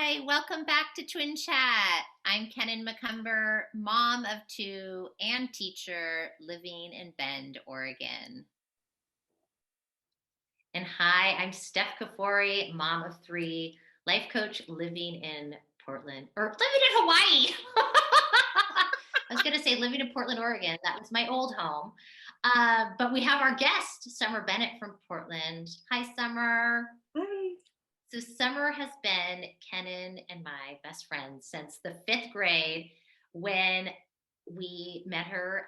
Hi, welcome back to Twin Chat. I'm Kenan McCumber, mom of two and teacher living in Bend, Oregon. And hi, I'm Steph Kafori, mom of three, life coach living in Portland, or living in Hawaii. I was going to say living in Portland, Oregon. That was my old home. But we have our guest, Summer Bennett from Portland. Hi, Summer. Hi. So Summer has been Kenan and my best friend since the fifth grade when we met her.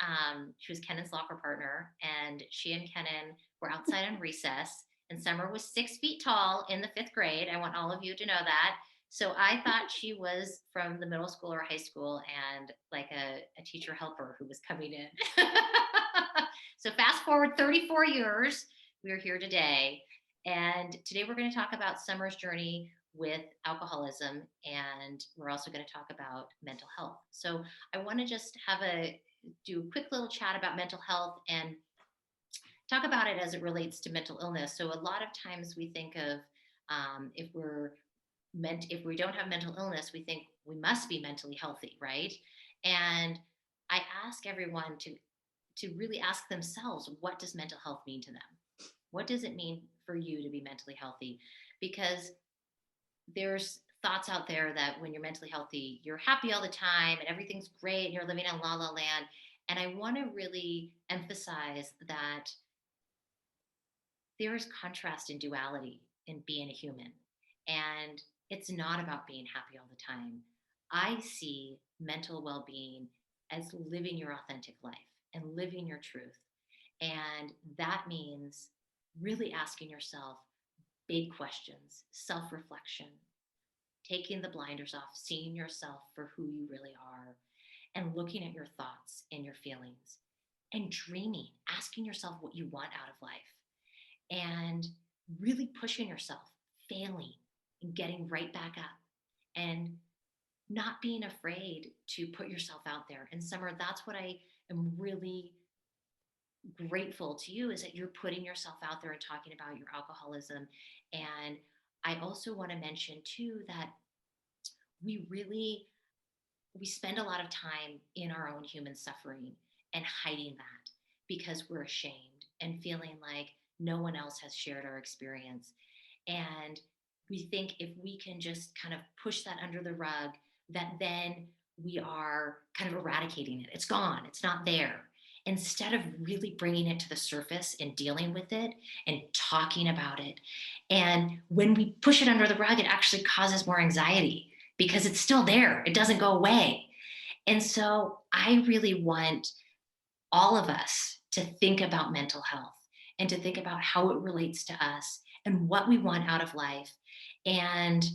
She was Kenan's locker partner, and she and Kenan were outside on recess. And Summer was 6 feet tall in the fifth grade. I want all of you to know that. So I thought she was from the middle school or high school and like a teacher helper who was coming in. So fast forward 34 years, we are here today. And today we're going to talk about Summer's journey with alcoholism, and we're also going to talk about mental health. So I want to just do a quick little chat about mental health and talk about it as it relates to mental illness. So a lot of times we think of if we don't have mental illness, we think we must be mentally healthy, right? And I ask everyone to really ask themselves, what does mental health mean to them? What does it mean for you to be mentally healthy? Because there's thoughts out there that when you're mentally healthy, you're happy all the time and everything's great and you're living in la la land. And I want to really emphasize that there is contrast and duality in being a human. And it's not about being happy all the time. I see mental well being as living your authentic life and living your truth. And that means really asking yourself big questions, self reflection, taking the blinders off, seeing yourself for who you really are, and looking at your thoughts and your feelings, and dreaming, asking yourself what you want out of life, and really pushing yourself, failing, and getting right back up, and not being afraid to put yourself out there. And Summer, that's what I am really grateful to you, is that you're putting yourself out there and talking about your alcoholism. And I also want to mention too that we spend a lot of time in our own human suffering and hiding that because we're ashamed and feeling like no one else has shared our experience. And we think if we can just kind of push that under the rug, that then we are kind of eradicating it. It's gone, it's not there. Instead of really bringing it to the surface and dealing with it and talking about it. And when we push it under the rug, it actually causes more anxiety because it's still there. It doesn't go away. And so I really want all of us to think about mental health and to think about how it relates to us and what we want out of life. And,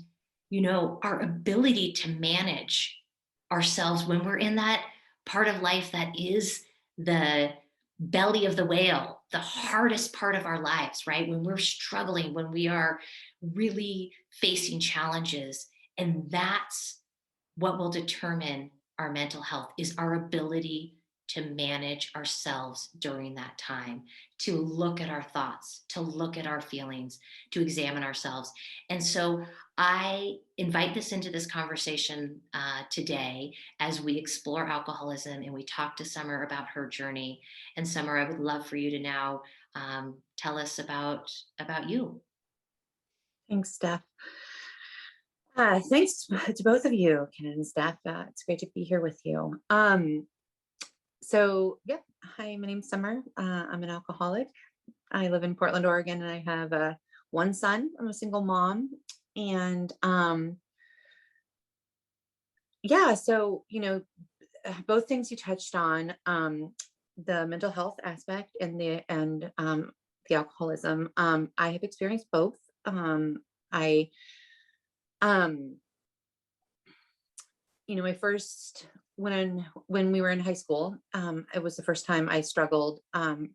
our ability to manage ourselves when we're in that part of life that is the belly of the whale, the hardest part of our lives, right? When we're struggling, when we are really facing challenges. And that's what will determine our mental health, is our ability to manage ourselves during that time, to look at our thoughts, to look at our feelings, to examine ourselves. And so I invite this into this conversation today as we explore alcoholism and we talk to Summer about her journey. And Summer, I would love for you to now tell us about you. Thanks, Steph. Thanks to both of you, Ken and Steph. It's great to be here with you. Hi, my name's Summer. I'm an alcoholic. I live in Portland, Oregon, and I have one son. I'm a single mom. And both things you touched on, the mental health aspect and the alcoholism. I have experienced both. My first, when we were in high school, it was the first time I struggled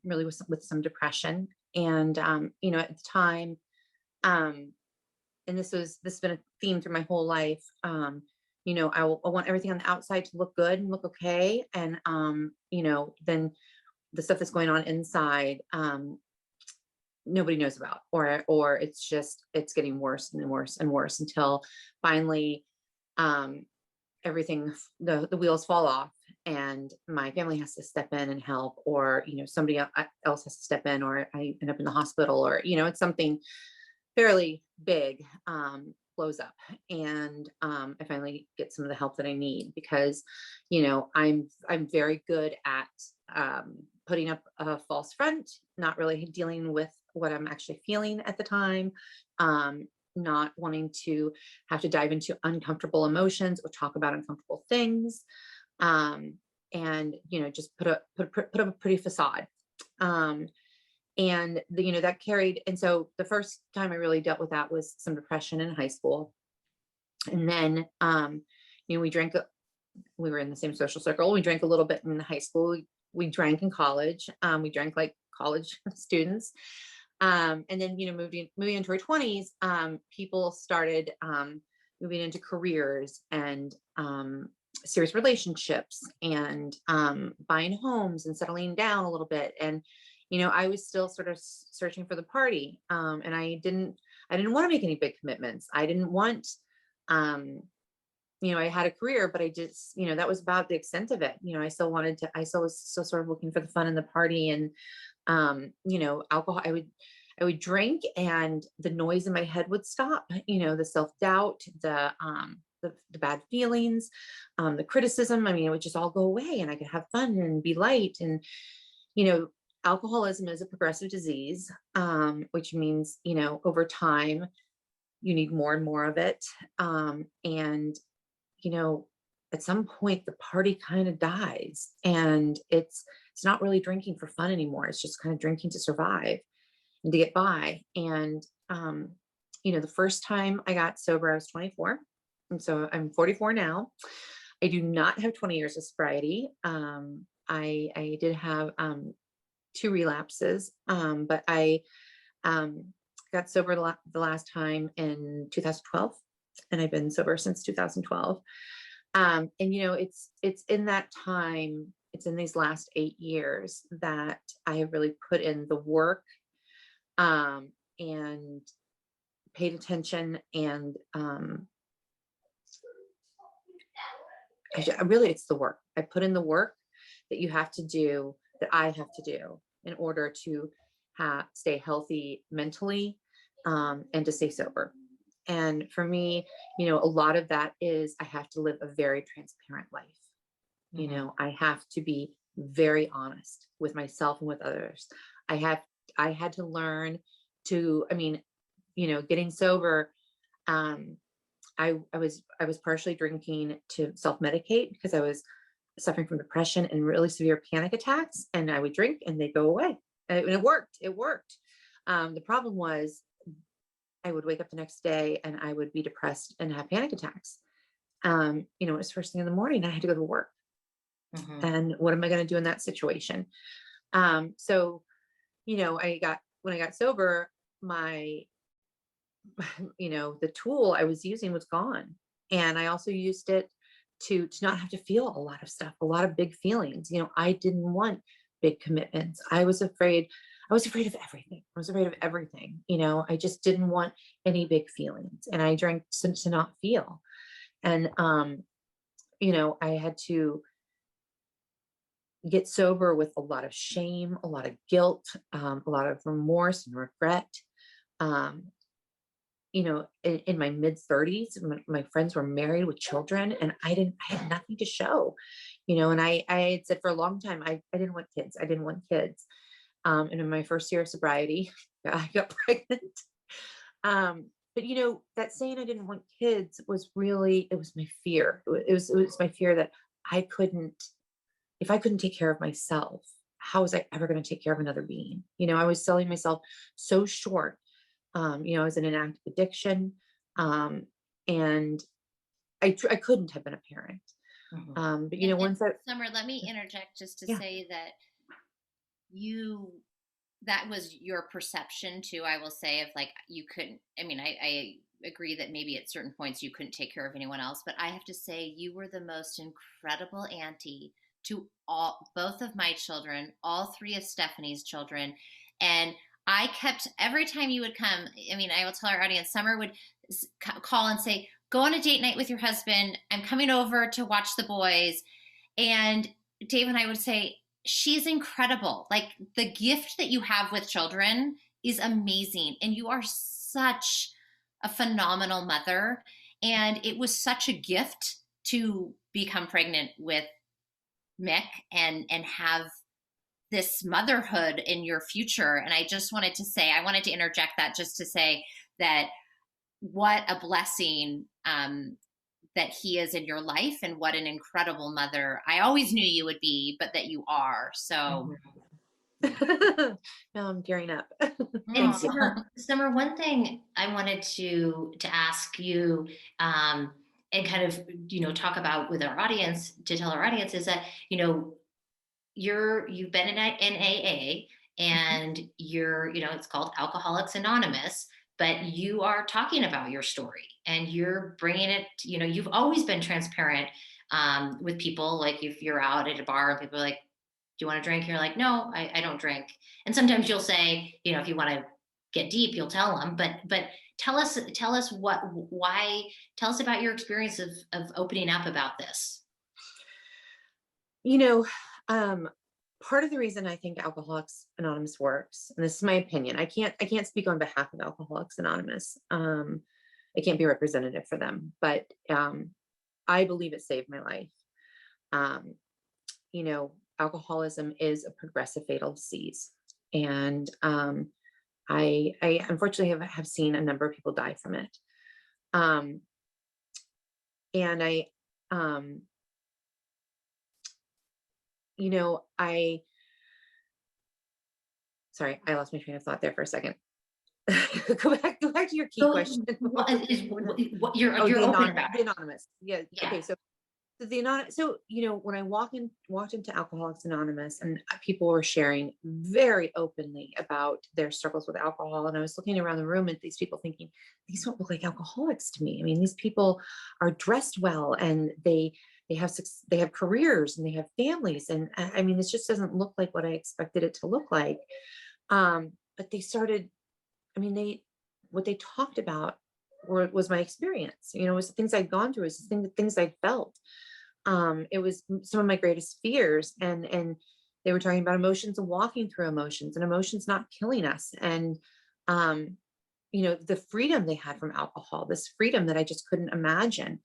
really with some depression. And, at the time, and this has been a theme through my whole life. I want everything on the outside to look good and look okay. And, then the stuff that's going on inside, nobody knows about, or it's getting worse and worse and worse until finally, um, everything, the wheels fall off, and my family has to step in and help, or somebody else has to step in, or I end up in the hospital, or it's something fairly big, blows up, and I finally get some of the help that I need, because I'm very good at putting up a false front, not really dealing with what I'm actually feeling at the time, um, not wanting to have to dive into uncomfortable emotions or talk about uncomfortable things, um, and just put up a pretty facade. Um, and that carried, and so the first time I really dealt with that was some depression in high school. And then we drank, we were in the same social circle, we drank a little bit in high school, we drank in college, we drank like college students, and then moving into our 20s, people started moving into careers, and serious relationships, and buying homes and settling down a little bit. And I was still sort of searching for the party, and I didn't want to make any big commitments. I didn't want, um I had a career, but I just, that was about the extent of it. I still was still sort of looking for the fun and the party, and alcohol. I would drink, and the noise in my head would stop. The self-doubt, the bad feelings, the criticism. I mean, it would just all go away, and I could have fun and be light. And you know, alcoholism is a progressive disease, which means over time you need more and more of it. And you know, at some point the party kind of dies, and it's not really drinking for fun anymore. It's just kind of drinking to survive and to get by. And the first time I got sober, I was 24. And so I'm 44 now. I do not have 20 years of sobriety. I did have two relapses, but I um, got sober the last time in 2012, and I've been sober since 2012. And it's in that time, it's in these last 8 years that I have really put in the work, and paid attention, and really, it's the work. I put in the work that you have to do, that I have to do, in order to stay healthy mentally, and to stay sober. And for me, a lot of that is I have to live a very transparent life. Mhm. I have to be very honest with myself and with others. I have I had to learn to, I mean, getting sober, um, I was partially drinking to self-medicate, because I was suffering from depression and really severe panic attacks, and I would drink and they'd go away. And it worked. It worked. The problem was I would wake up the next day and I would be depressed and have panic attacks. It was first thing in the morning. I had to go to work. Mhm. And what am I going to do in that situation? So, when I got sober, my, the tool I was using was gone. And I also used it to not have to feel a lot of stuff, a lot of big feelings. I didn't want big commitments. I was afraid of everything. I was afraid of everything. I just didn't want any big feelings. And I drank to not feel. And I had to get sober with a lot of shame, a lot of guilt, a lot of remorse and regret. Um, in my mid 30s, my friends were married with children, and I had nothing to show, and I had said for a long time, I didn't want kids. I didn't want kids. And in my first year of sobriety, I got pregnant. But that saying I didn't want kids was really, it was my fear. It was my fear that I couldn't, if I couldn't take care of myself, how was I ever going to take care of another being? I was selling myself so short. I was in an active addiction. Um, and I couldn't have been a parent. Mhm. But And once I, Summer, let me interject just to yeah, say that you that was your perception too, I will say, of like you couldn't, I mean, I agree that maybe at certain points you couldn't take care of anyone else, but I have to say you were the most incredible auntie to all both of my children, all three of Stephanie's children. And I kept, every time you would come, I mean, I will tell our audience, Summer would call and say, go on a date night with your husband. I'm coming over to watch the boys. And Dave and I would say, she's incredible. Like, the gift that you have with children is amazing. And you are such a phenomenal mother. And it was such a gift to become pregnant with Mick and have this motherhood in your future. And I just wanted to say, I wanted to interject that just to say that what a blessing that he is in your life, and what an incredible mother I always knew you would be, but that you are. So, Now I'm tearing up. And Thank you. Summer, one thing I wanted to ask you, and kind of, talk about with our audience, to tell our audience, is that, you've been in AA, Mhm. and it's called Alcoholics Anonymous, but you are talking about your story, and you're bringing it, you've always been transparent, with people. Like, if you're out at a bar and people are like, do you want to drink? You're like, no, I don't drink. And sometimes you'll say, if you want to get deep, you'll tell them, but tell us tell us about your experience of opening up about this. You know, um, part of the reason I think Alcoholics Anonymous works, and this is my opinion, I can't speak on behalf of Alcoholics Anonymous. I can't be representative for them, but I believe it saved my life. Um, Alcoholism is a progressive fatal disease, and I unfortunately have seen a number of people die from it. Um, and um, I sorry, I lost my train of thought there for a second. Go back to your key So question. what you're Oh, you're open about the anonymous. Yeah. it. Yeah. Okay. So the anonymous. So when I walked into Alcoholics Anonymous, and people were sharing very openly about their struggles with alcohol, and I was looking around the room at these people, thinking, these don't look like alcoholics to me. I mean, these people are dressed well, and they have careers, and they have families, and I mean, this just doesn't look like what I expected it to look like. But they started, I mean, what they talked about was my experience. It was the things I'd gone through, it was the things I'd felt. It was some of my greatest fears, and they were talking about emotions and walking through emotions, and emotions not killing us, and um, the freedom they had from alcohol, this freedom that I just couldn't imagine.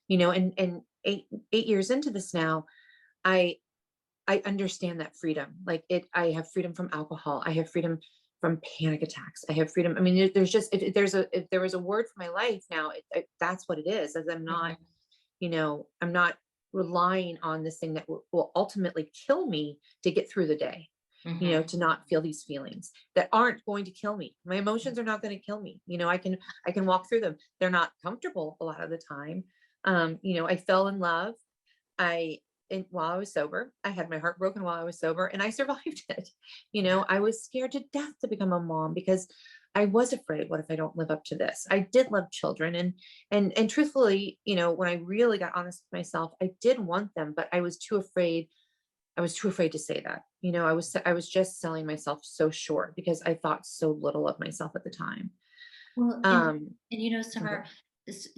And 8 years into this now, I I understand that freedom. Like I have freedom from alcohol. I have freedom from panic attacks. I have freedom. I mean, there's just, if there was a word for my life now, that's what it is. As Mhm. I'm not relying on this thing that will ultimately kill me to get through the day, Mhm. to not feel these feelings that aren't going to kill me. My emotions are not going to kill me. I can walk through them. They're not comfortable a lot of the time. I fell in love. While I was sober, I had my heart broken while I was sober, and I survived it. Yeah. I was scared to death to become a mom because I was afraid, what if I don't live up to this? I did love children, and truthfully, when I really got honest with myself, I did want them, but I was too afraid. I was too afraid to say that. I was just selling myself so short because I thought so little of myself at the time. Well, Um, Summer,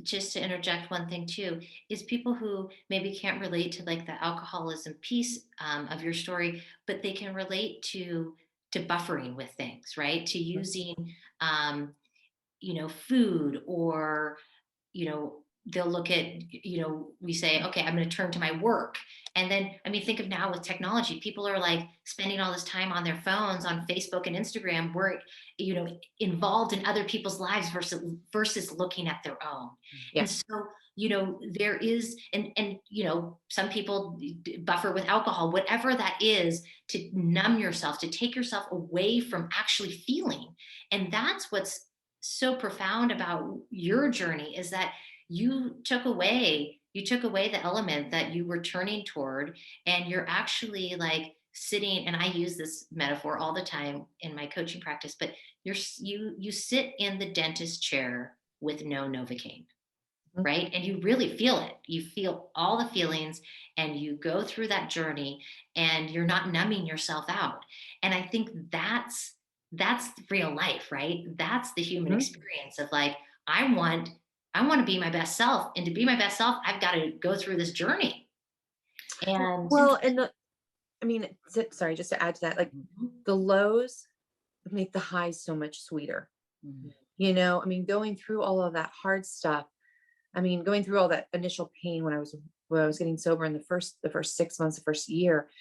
just to interject one thing too, is people who maybe can't relate to like the alcoholism piece, of your story, but they can relate to buffering with things, right? To using, um, food, or they'll look at, we say, okay, I'm going to turn to my work. And then, I mean, think of now with technology, people are like spending all this time on their phones, on Facebook and Instagram, where, involved in other people's lives versus looking at their own. And yeah. so, there is, and, some people buffer with alcohol, whatever that is, to numb yourself, to take yourself away from actually feeling. And that's what's so profound about your journey, is that you took away the element that you were turning toward, and you're actually like sitting, and I use this metaphor all the time in my coaching practice, but you sit in the dentist chair with no Novocaine, Mhm. right? And you really feel it. You feel all the feelings, and you go through that journey, and you're not numbing yourself out. And I think that's that's real life, right? That's the human Mhm. experience of like, I want, I want to be my best self. And to be my best self, I've got to go through this journey. And Well, and I mean, sorry, just to add to that, like Mhm. the lows make the highs so much sweeter. Mhm. I mean, going through all of that hard stuff. I mean, going through all that initial pain when I was getting sober in the first 6 months, the first year.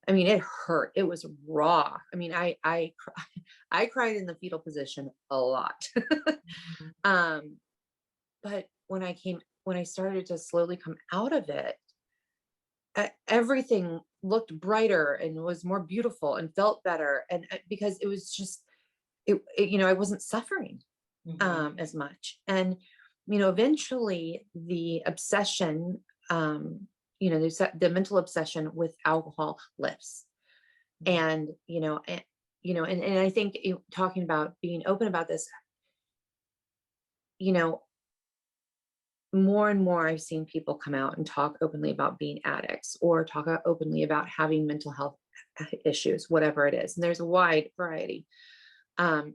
I mean, it hurt. It was raw. I mean, I cried in the fetal position a lot. um, but when I started to slowly come out of it, everything looked brighter and was more beautiful and felt better. And because it was just, I wasn't suffering Mhm. as much. And, eventually the obsession, the mental obsession with alcohol lifts. Mhm. And, and I think talking about being open about this, you know, more and more I've seen people come out and talk openly about being addicts or talk openly about having mental health issues, whatever it is. And there's a wide variety. I'm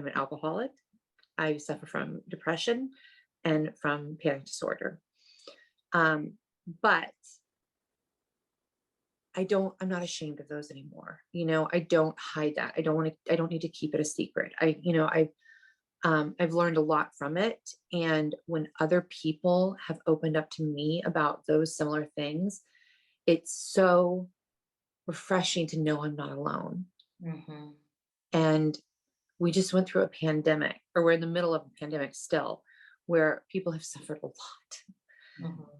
an alcoholic. I suffer from depression and from panic disorder. But I'm not ashamed of those anymore. I don't hide that. I don't need to keep it a secret. I've learned a lot from it. And when other people have opened up to me about those similar things, it's so refreshing to know I'm not alone. Mhm. And we just went through a pandemic, or we're in the middle of a pandemic still, where people have suffered a lot.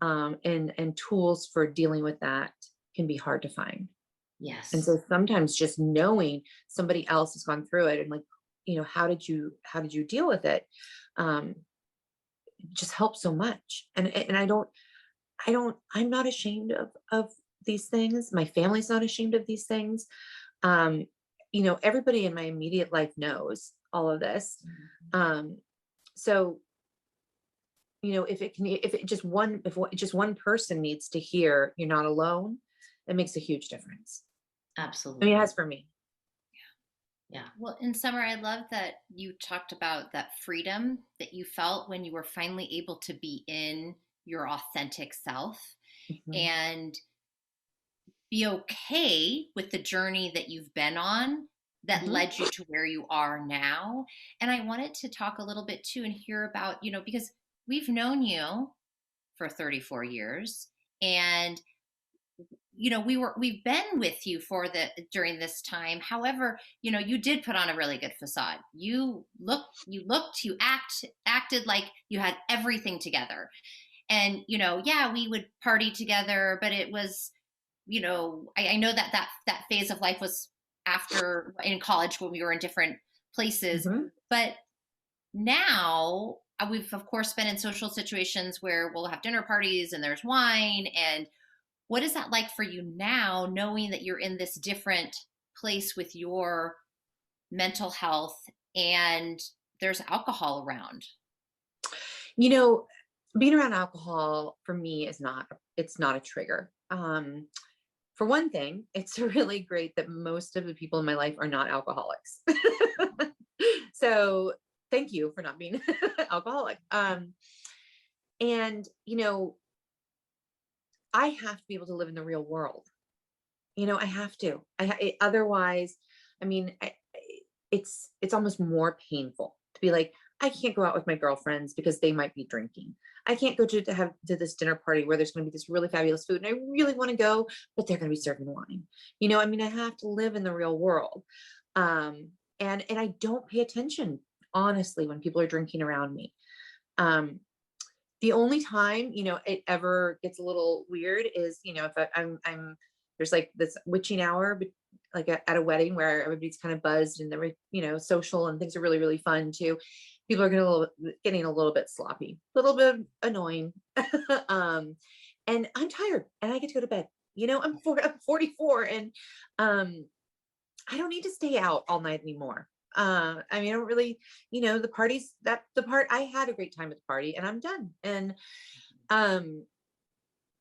Mhm. And tools for dealing with that can be hard to find. And Yes. so sometimes just knowing somebody else has gone through it and like, how did you deal with it? Um, just helps so much. And I'm not ashamed of these things. My family's not ashamed of these things. Um, everybody in my immediate life knows all of this. Mhm. Um, so if just one person needs to hear you're not alone, it makes a huge difference. I mean, it Absolutely. has for me. Yeah. Well, in Summer, I love that you talked about that freedom that you felt when you were finally able to be in your authentic self Mhm. and be okay with the journey that you've been on that Mhm. led you to where you are now. And I wanted to talk a little bit too and hear about, because we've known you for 34 years and we've been with you for the during this time. However, you did put on a really good facade. You acted like you had everything together. And yeah, we would party together, but it was, I know that phase of life was after in college when we were in different places. Mhm. But now we've of course been in social situations where we'll have dinner parties and there's wine. And what is that like for you now, knowing that you're in this different place with your mental health and there's alcohol around? You know, Being around alcohol for me it's not a trigger. For one thing, it's really great that most of the people in my life are not alcoholics. So thank you for not being alcoholic. And I have to be able to live in the real world. I have to. Otherwise, I mean, it's almost more painful to be like, I can't go out with my girlfriends because they might be drinking. I can't go to this dinner party where there's going to be this really fabulous food, and I really want to go, but they're going to be serving wine. I mean, I have to live in the real world, um, and I don't pay attention honestly when people are drinking around me. Um, the only time, it ever gets a little weird is, if I'm there's like this witching hour, like at a wedding where everybody's kind of buzzed and they're, social and things are really, really fun too. People are getting a little bit sloppy, a little bit annoying. um, and I'm tired and I get to go to bed. I'm 44 and I don't need to stay out all night anymore. I mean, I don't really, the part I had a great time at the party and I'm done. And, um,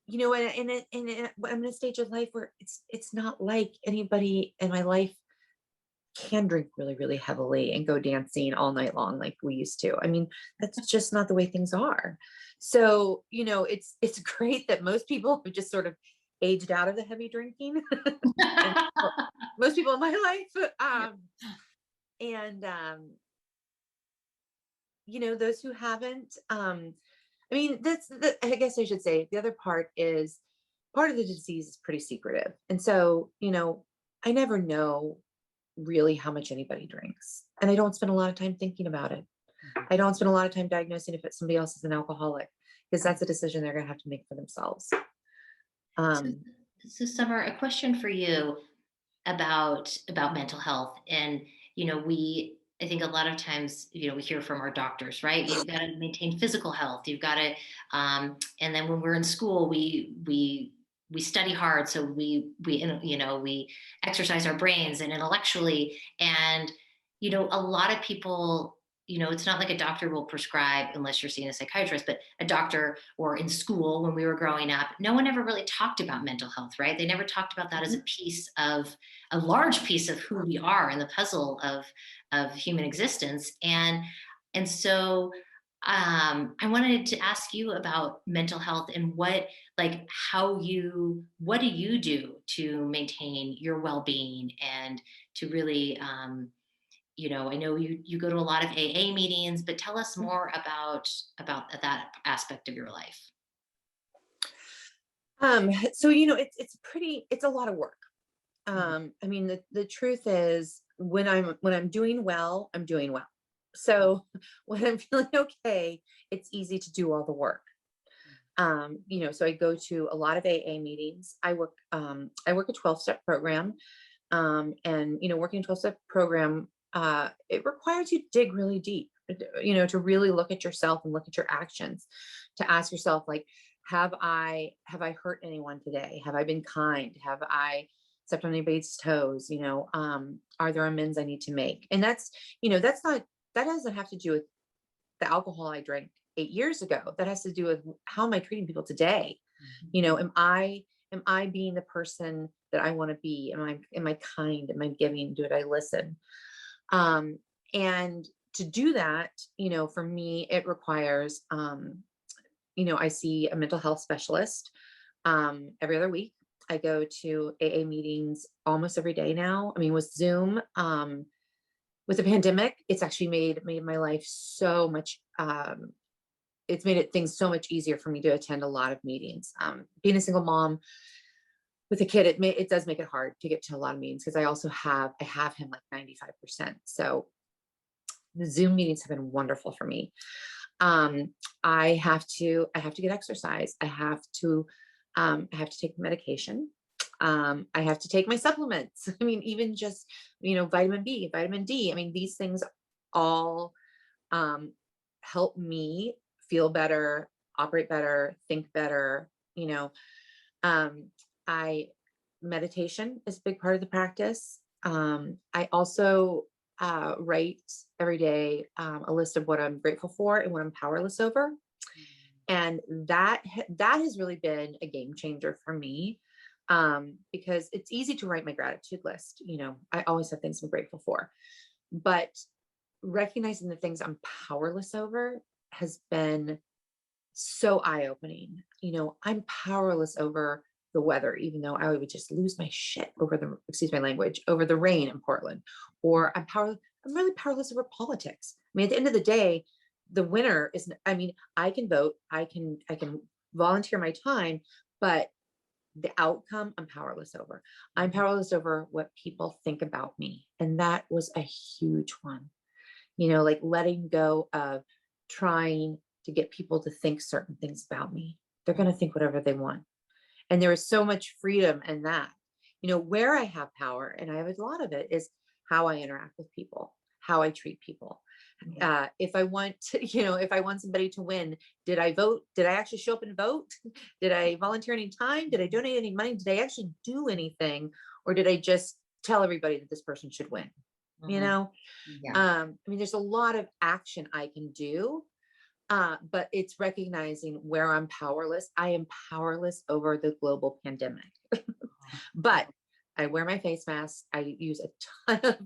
I'm in a stage of life where it's not like anybody in my life can drink really, really heavily and go dancing all night long like we used to. I mean, that's just not the way things are. So, it's great that most people have just sort of aged out of the heavy drinking. And most people in my life. And those who haven't, I mean, I guess I should say the other part is part of the disease is pretty secretive. And so, I never know really how much anybody drinks. And I don't spend a lot of time thinking about it. I don't spend a lot of time diagnosing if somebody else is an alcoholic, because that's a decision they're going to have to make for themselves. So Summer, a question for you about mental health. And, I think a lot of times, we hear from our doctors, right? You've got to maintain physical health. You've got to, and then when we're in school, we study hard. So we exercise our brains and intellectually. And, a lot of people, it's not like a doctor will prescribe unless you're seeing a psychiatrist, but a doctor or in school when we were growing up, no one ever really talked about mental health, right? They never talked about that as a large piece of who we are in the puzzle of human existence. And so I wanted to ask you about mental health and what do you do to maintain your well-being and to really, I know you go to a lot of AA meetings, but tell us more about that aspect of your life. So, it's a lot of work. I mean, the truth is when I'm doing well, I'm doing well. So when I'm feeling okay, it's easy to do all the work. So I go to a lot of AA meetings. I work a 12-step program. And, working a 12-step program, it requires you to dig really deep, to really look at yourself and look at your actions, to ask yourself, like, have I hurt anyone today? Have I been kind? Have I stepped on anybody's toes? Are there amends I need to make? And that doesn't have to do with the alcohol I drank 8 years ago. That has to do with how am I treating people today? Am I being the person that I want to be? Am I kind? Am I giving? Do I listen? And to do that, for me, it requires, I see a mental health specialist every other week. I go to AA meetings almost every day now. I mean, with Zoom, with the pandemic, it's actually made my life so much. It's made things so much easier for me to attend a lot of meetings. Being a single mom with a kid, it does make it hard to get to a lot of meetings because I have him like 95%. So the Zoom meetings have been wonderful for me. I have to get exercise. I have to take medication. I have to take my supplements. I mean, even just, vitamin B, vitamin D. I mean, these things all help me feel better, operate better, think better. Meditation is a big part of the practice. I also write every day a list of what I'm grateful for and what I'm powerless over. And that has really been a game changer for me, because it's easy to write my gratitude list. I always have things I'm grateful for, but recognizing the things I'm powerless over has been so eye-opening. I'm powerless over the weather, even though I would just lose my shit over excuse my language, over the rain in Portland, or I'm really powerless over politics. I mean, at the end of the day, the winner is, I can vote, I can volunteer my time, but the outcome I'm powerless over. I'm powerless over what people think about me. And that was a huge one, like letting go of trying to get people to think certain things about me. They're going to think whatever they want. And there is so much freedom in that. Where I have power, and I have a lot of it, is how I interact with people, how I treat people. If I want somebody to win, did I vote? Did I actually show up and vote? Did I volunteer any time? Did I donate any money? Did I actually do anything? Or did I just tell everybody that this person should win? Yeah. There's a lot of action I can do. But it's recognizing where I'm powerless. I am powerless over the global pandemic, but I wear my face mask. I use a ton of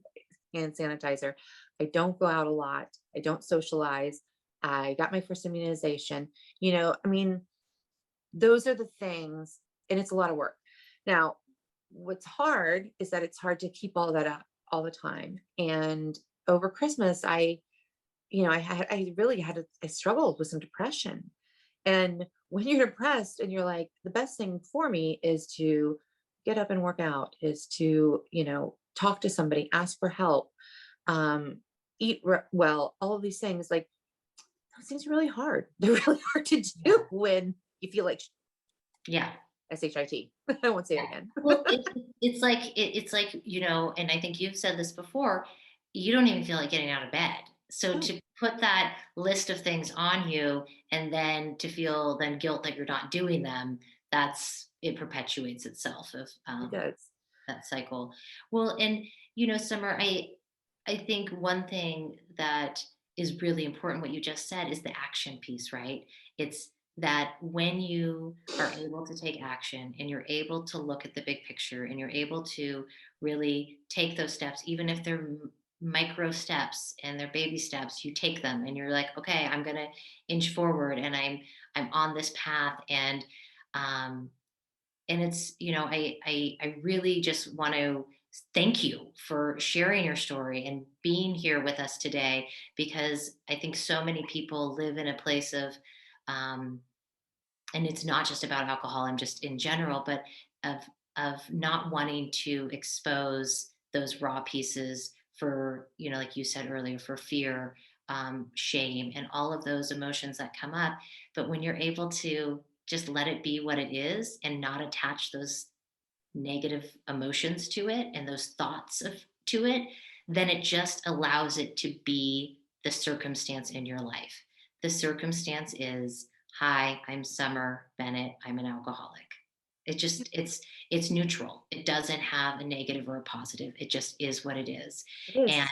hand sanitizer. I don't go out a lot. I don't socialize. I got my first immunization. I mean, those are the things, and it's a lot of work. Now, what's hard is that it's hard to keep all that up all the time. And over Christmas, I struggled with some depression. And when you're depressed and you're like, the best thing for me is to get up and work out, is to, talk to somebody, ask for help, well, all of these things, like those things are really hard. They're really hard to do when you feel like Yeah. SHIT. I won't say it again. Well, it's like, and I think you've said this before, you don't even feel like getting out of bed. So No, to put that list of things on you and then to feel then guilt that you're not doing them, it perpetuates itself of it does. that cycle. Well, and Summer, I think one thing that is really important, what you just said, is the action piece, right? It's that when you are able to take action and you're able to look at the big picture and you're able to really take those steps, even if they're micro steps and they're baby steps, you take them and you're like, okay, I'm going to inch forward and I'm on this path. Um, and it's, I really just want to thank you for sharing your story and being here with us today, because I think so many people live in a place of, um, and it's not just about alcohol, I'm just in general, but of not wanting to expose those raw pieces for, like you said earlier, for fear, shame, and all of those emotions that come up. But when you're able to just let it be what it is and not attach those negative emotions to it and those thoughts to it, then it just allows it to be the circumstance in your life. The circumstance is, hi, I'm Summer Bennett, I'm an alcoholic. It's neutral. It doesn't have a negative or a positive. It just is what it is. It And is.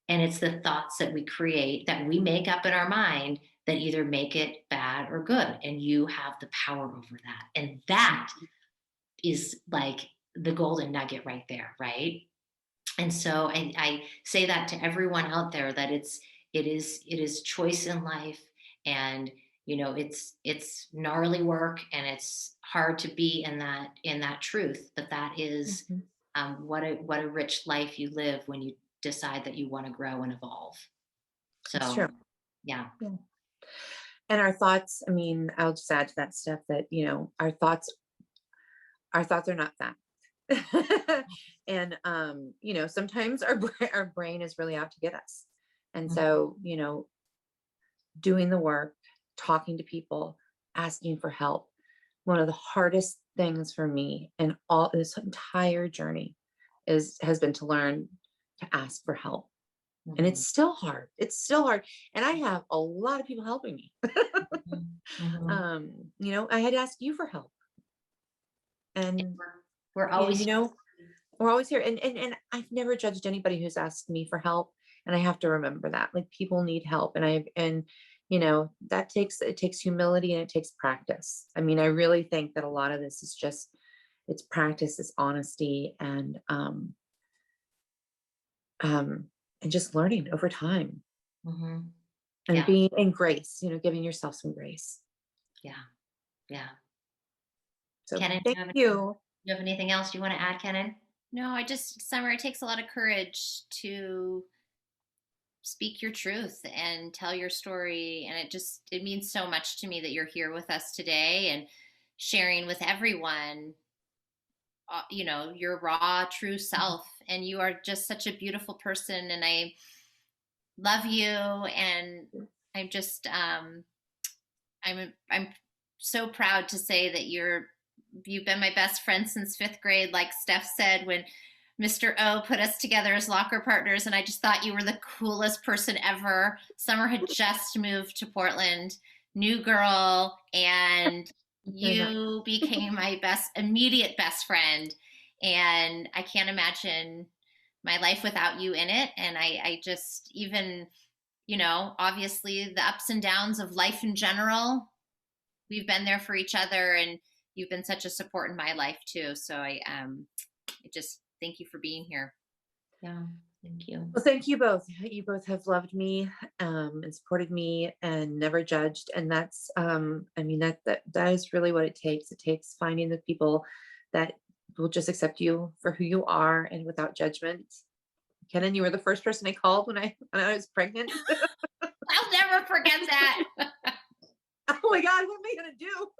and it's the thoughts that we create, that we make up in our mind, that either make it bad or good. And you have the power over that. And that is like the golden nugget right there, right? And so I say that to everyone out there, that it is choice in life. And it's gnarly work and it's hard to be in that truth, but that is, Mhm. what a rich life you live when you decide that you want to grow and evolve. It's So true. yeah. Yeah. And our thoughts, I mean, I'll just add to that stuff that, our thoughts are not fact. And sometimes our brain is really out to get us. And Mhm. so, doing the work, talking to people, asking for help. One of the hardest things for me in all this entire journey has been to learn to ask for help. And Mhm. it's still hard. It's still hard. And I have a lot of people helping me. Mhm. Mhm. I had to ask you for help. And We're you, always you know, we're always here. And I've never judged anybody who's asked me for help. And I have to remember that. Like, people need help. It takes humility and it takes practice. I mean, I really think that a lot of this is just, it's practice, it's honesty, um and just learning over time, Mhm. and Yeah, being in grace, giving yourself some grace. yeah, yeah. So Kenan, thank you. you have anything else you want to add, Kenan? No, Summer, it takes a lot of courage to speak your truth and tell your story. And it means so much to me that you're here with us today and sharing with everyone, your raw, true self. And you are just such a beautiful person. And I love you. And I'm just, I'm so proud to say that you've been my best friend since fifth grade. Like Steph said, when Mr. O put us together as locker partners, and I just thought you were the coolest person ever. Summer had just moved to Portland, new girl, and Very much. you became my immediate best friend. And I can't imagine my life without you in it. And I just, even obviously the ups and downs of life in general, we've been there for each other, and you've been such a support in my life too. So I just thank you for being here. Yeah. Thank you. Well, thank you both. You both have loved me and supported me and never judged. And that's, that is really what it takes. It takes finding the people that will just accept you for who you are and without judgment. Kenan, you were the first person I called when I was pregnant. I'll never forget that. Oh my God, what am I going to do?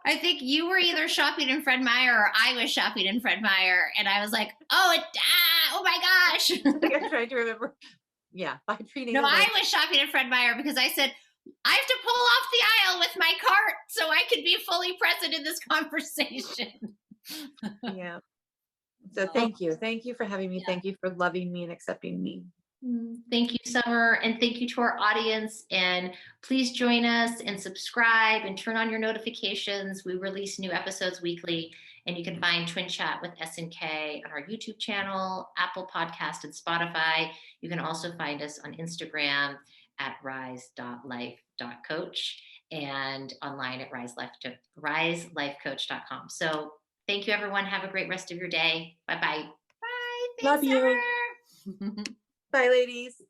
I think you were either shopping in Fred Meyer or I was shopping in Fred Meyer. And I was like, oh my gosh. I'm trying to remember. Yeah. By prenatal. No, I was shopping in Fred Meyer because I said, I have to pull off the aisle with my cart so I can be fully present in this conversation. Yeah. So thank you. Thank you for having me. Yeah. Thank you for loving me and accepting me. Thank you, Summer. And thank you to our audience. And please join us and subscribe and turn on your notifications. We release new episodes weekly. And you can find Twin Chat with SNK on our YouTube channel, Apple Podcast, and Spotify. You can also find us on Instagram at rise.life.coach and online at riselifecoach.com. So thank you, everyone. Have a great rest of your day. Bye-bye. Bye. Love you. Summer. Bye, ladies.